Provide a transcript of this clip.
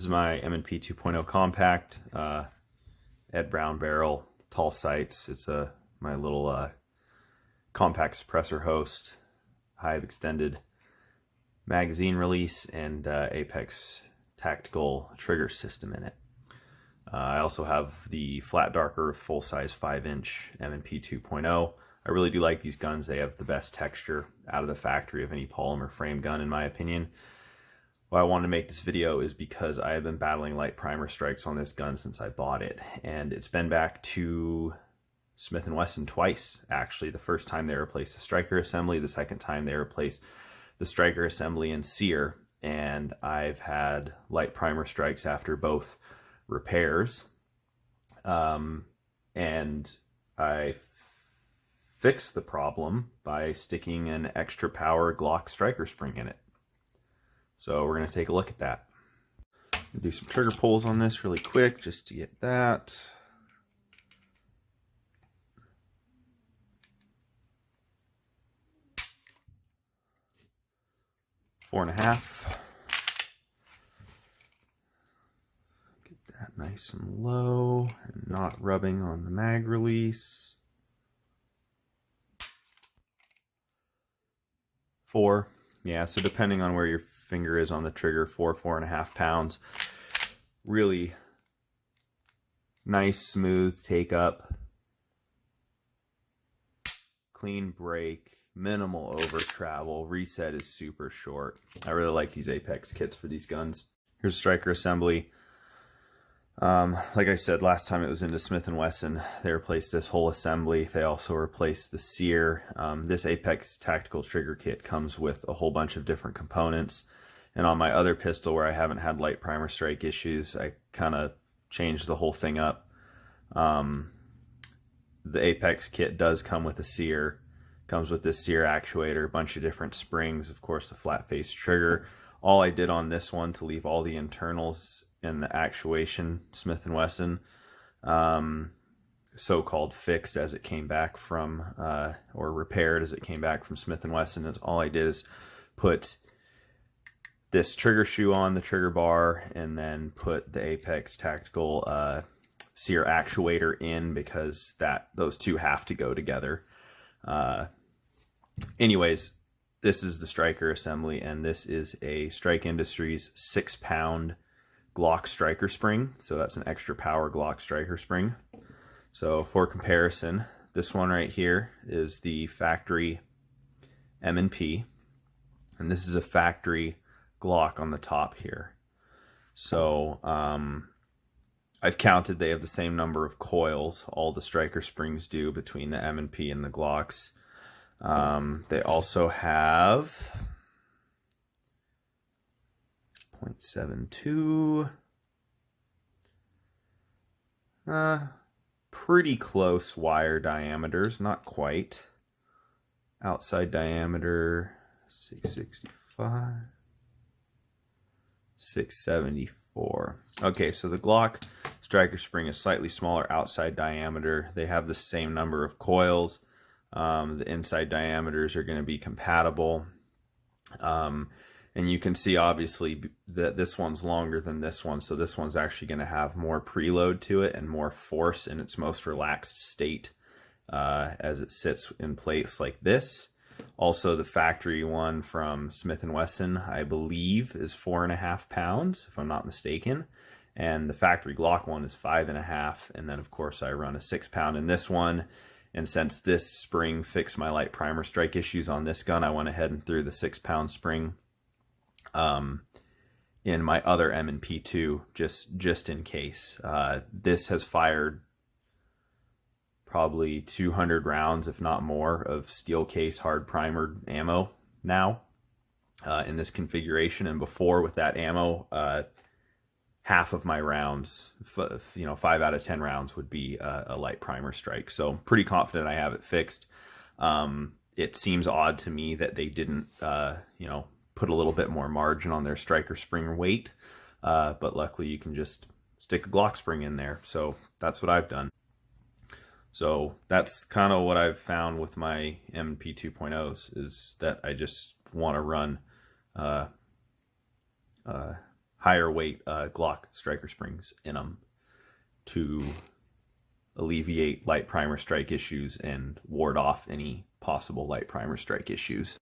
This is my M&P 2.0 compact, Ed Brown barrel, tall sights. It's my little compact suppressor host, Hyve extended magazine release, and Apex tactical trigger system in it. I also have the flat dark earth full-size 5-inch M&P 2.0. I really do like these guns. They have the best texture out of the factory of any polymer frame gun, in my opinion. Why I wanted to make this video is because I have been battling light primer strikes on this gun since I bought it, and it's been back to Smith & Wesson twice, actually. The first time they replaced the striker assembly, the second time they replaced the striker assembly and sear, and I've had light primer strikes after both repairs, and I fixed the problem by sticking an extra power Glock striker spring in it. So we're going to take a look at that. Do some trigger pulls on this really quick just to get that. Four and a half. Get that nice and low and not rubbing on the mag release. 4. Yeah, so depending on where your finger is on the trigger, 4.5 pounds. Really nice, smooth take up. Clean break, minimal over travel. Reset is super short. I really like these Apex kits for these guns. Here's striker assembly. Like I said, last time it was into Smith & Wesson, they replaced this whole assembly. They also replaced the sear. This Apex tactical trigger kit comes with a whole bunch of different components. And on my other pistol where I haven't had light primer strike issues, I kind of changed the whole thing up. The Apex kit does come with a sear. Comes with this sear actuator, a bunch of different springs, of course the flat face trigger. All I did on this one to leave all the internals and the actuation, Smith & Wesson, so-called fixed as it came back from, or repaired as it came back from Smith & Wesson. And all I did is put this trigger shoe on the trigger bar and then put the Apex tactical sear actuator in, because those two have to go together. Anyways, this is the striker assembly, and this is a Strike Industries 6-pound Glock striker spring. So that's an extra power Glock striker spring. So for comparison, this one right here is the factory M&P, and this is a factory Glock on the top here. So I've counted, they have the same number of coils, all the striker springs do, between the M&P and the Glocks. They also have 0.72, pretty close wire diameters, not quite. Outside diameter 665, 674. Okay, so the Glock striker spring is slightly smaller outside diameter. They have the same number of coils. The inside diameters are going to be compatible. And you can see obviously that this one's longer than this one, so this one's actually going to have more preload to it and more force in its most relaxed state as it sits in place like this. Also, the factory one from Smith & Wesson, I believe, is 4.5 pounds, if I'm not mistaken. And the factory Glock one is 5.5. And then, of course, I run a 6-pound in this one. And since this spring fixed my light primer strike issues on this gun, I went ahead and threw the 6-pound spring in my other M&P 2 just in case. This has fired probably 200 rounds, if not more, of steel case hard primered ammo now in this configuration. And before, with that ammo, half of my rounds, 5 out of 10 rounds would be a light primer strike. So I'm pretty confident I have it fixed. It seems odd to me that they didn't, put a little bit more margin on their striker spring weight. But luckily you can just stick a Glock spring in there. So that's what I've done. So that's kind of what I've found with my M&P 2.0s, is that I just want to run higher weight Glock striker springs in them to alleviate light primer strike issues and ward off any possible light primer strike issues.